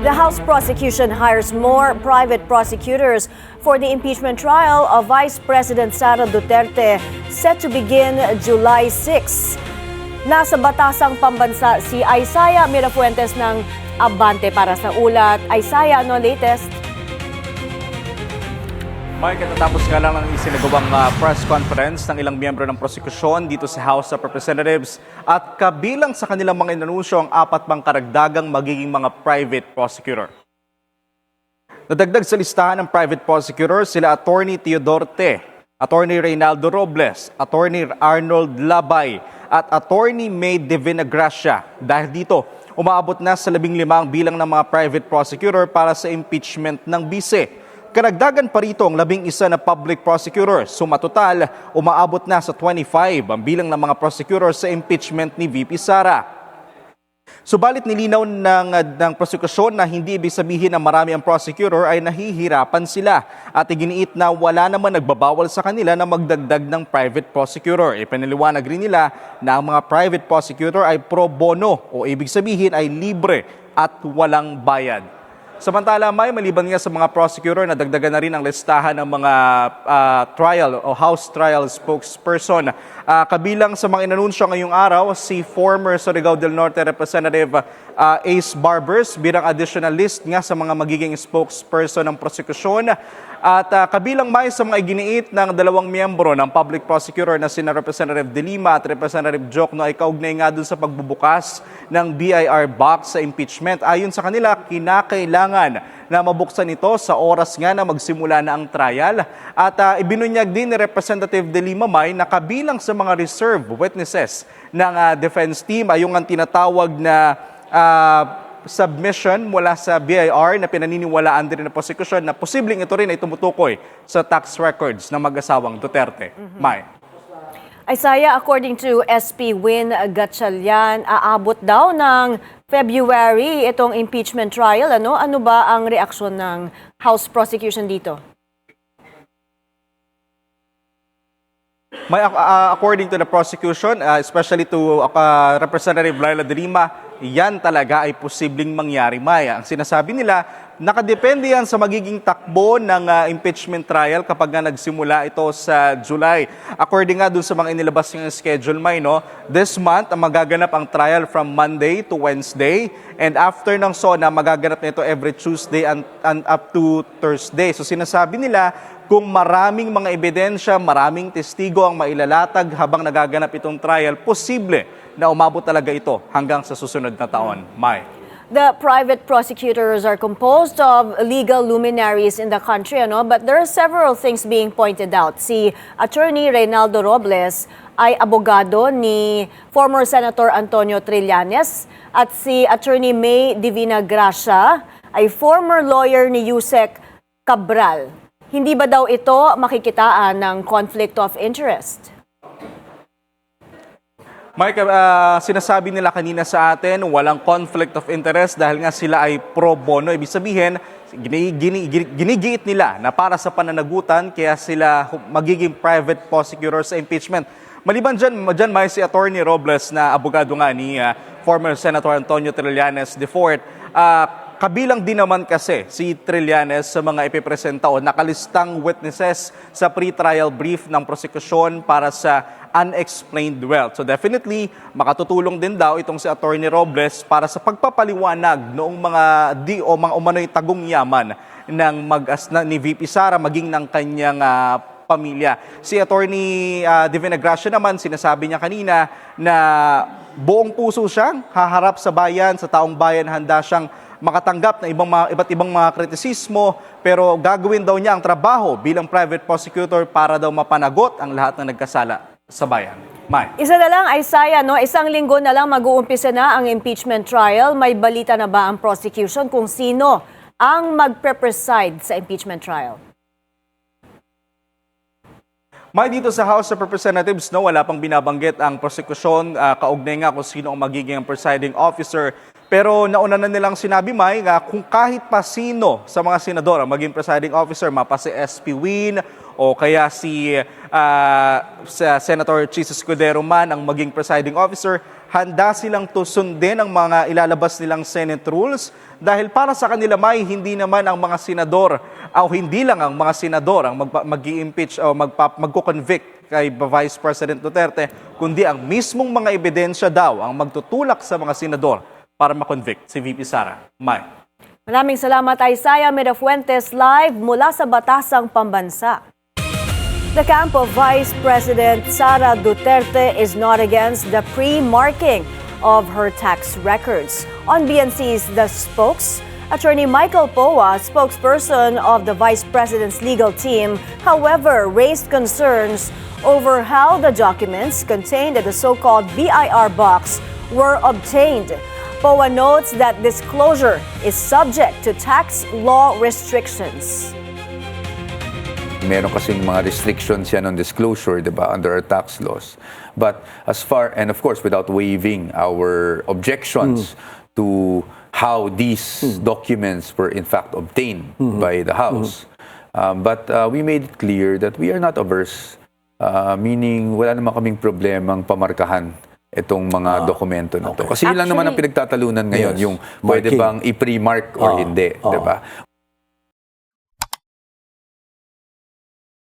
The House prosecution hires more private prosecutors for the impeachment trial of Vice President Sara Duterte set to begin July 6. Nasa batasang pambansa si Isaiah Mirafuentes ng Abante para sa ulat. Isaiah, ano latest? May katatapos nga lang ng isinagawang press conference ng ilang miyembro ng prosekusyon dito sa House of Representatives at kabilang sa kanilang mga inanunsyo ang 4 pang karagdagang magiging mga private prosecutor. Nadagdag sa listahan ng private prosecutor sila Attorney Teodorte, Attorney Reynaldo Robles, Attorney Arnold Labay at Attorney May Divina Gracia. Dahil dito, umaabot na sa 15 bilang ng mga private prosecutor para sa impeachment ng bise. Karagdagan pa rito ang 11 na public prosecutor. Sumatotal, umaabot na sa 25 ang bilang ng mga prosecutor sa impeachment ni VP Sara. Subalit nilinaw ng prosekusyon na hindi ibig sabihin na marami ang prosecutor ay nahihirapan sila at iginiit na wala naman nagbabawal sa kanila na magdagdag ng private prosecutor. Ipinaliwanag rin nila na ang mga private prosecutor ay pro bono o ibig sabihin ay libre at walang bayad. Samantala, maliban nga sa mga prosecutor, nadagdagan na rin ang listahan ng mga trial o House trial spokesperson. Kabilang sa mga inanunsyo ngayong araw, si former Surigao del Norte Representative Ace Barbers bilang additional list nga sa mga magiging spokesperson ng prosekusyon. At kabilang sa mga iginiit ng 2 miyembro ng public prosecutor na sina Representative De Lima at Representative Jokno ay kaugnay nga dun sa pagbubukas ng BIR box sa impeachment. Ayon sa kanila, kinakailangan na mabuksan ito sa oras nga na magsimula na ang trial. At ibinunyag din ni Representative De Lima na kabilang sa mga reserve witnesses ng defense team ay yung ang tinatawag na submission mula sa BIR na pinaniniwalaan din ng prosecution na posibleng ito rin ay tumutukoy sa tax records ng mag-asawang Duterte. Isaiah, according to SP Win Gatchalian, aabot daw ng February itong impeachment trial. Ano ba ang reaksyon ng House prosecution dito? According to the prosecution, especially to Representative Laila De Lima, yan talaga ay posibleng mangyari, Ang sinasabi nila, nakadepende yan sa magiging takbo ng impeachment trial kapag nga nagsimula ito sa July. According nga dun sa mga inilabas ng schedule, this month magaganap ang trial from Monday to Wednesday and after ng SONA, magaganap nito every Tuesday and up to Thursday. So sinasabi nila, kung maraming mga ebidensya, maraming testigo ang mailalatag habang nagaganap itong trial, posible na umabot talaga ito hanggang sa susunod na taon. The private prosecutors are composed of legal luminaries in the country, but there are several things being pointed out. Si Attorney Reynaldo Robles ay abogado ni former Senator Antonio Trillanes at si Attorney May Divina Gracia ay former lawyer ni Yusek Cabral. Hindi ba daw ito makikitaan ng conflict of interest? Mike, sinasabi nila kanina sa atin, walang conflict of interest dahil nga sila ay pro bono. Ibig sabihin, ginigiit nila na para sa pananagutan kaya sila magiging private prosecutor sa impeachment. Maliban dyan may si Attorney Robles na abogado nga ni former Senator Antonio Trillanes IV. Kabilang din naman kasi si Trillanes sa mga ipipresenta o nakalistang witnesses sa pre-trial brief ng prosekusyon para sa unexplained wealth. So definitely, makatutulong din daw itong si Attorney Robles para sa pagpapaliwanag noong mga mga umano'y tagong yaman ng ni VP Sara maging ng kanyang pamilya. Si Attorney Divina Gracia naman, sinasabi niya kanina na buong puso siyang haharap sa bayan, sa taong bayan, handa siyang makatanggap ng iba't ibang mga kritisismo, pero gagawin daw niya ang trabaho bilang private prosecutor para daw mapanagot ang lahat ng nagkasala sa bayan. Isa na lang, Isaiah, isang linggo na lang mag-uumpisa na ang impeachment trial. May balita na ba ang prosecution kung sino ang magpe-preside sa impeachment trial? Dito sa House of Representatives, wala pang binabanggit ang prosekusyon, kaugnay nga kung sino ang magiging presiding officer. Pero nauna na nilang sinabi, kung kahit pa sino sa mga senador ang maging presiding officer, mapa si SP Win o kaya si Senator Chis Escudero man ang maging presiding officer, handa silang sundin ang mga ilalabas nilang Senate rules dahil para sa kanila hindi naman ang mga senador o hindi lang ang mga senador ang mag-i-impeach o magko-convict kay Vice President Duterte, kundi ang mismong mga ebidensya daw ang magtutulak sa mga senador para ma-convict si VP Sara. May. Maraming salamat, Isaiah Mirafuentes, live mula sa Batasang Pambansa. The camp of Vice President Sara Duterte is not against the pre-marking of her tax records. On BNC's The Spokes, Attorney Michael Poa, spokesperson of the Vice President's legal team, however, raised concerns over how the documents contained in the so-called BIR box were obtained. Poa notes that disclosure is subject to tax law restrictions. Meron kasing mga restrictions yan on disclosure, di ba, under our tax laws. But as far, and of course, without waiving our objections to how these documents were in fact obtained by the House. But we made it clear that we are not averse, meaning wala naman kaming problemang pamarkahan itong mga dokumento na to. Kasi yun lang naman ang pinagtatalunan ngayon, yung pwede bang i-pre-mark or hindi, di ba?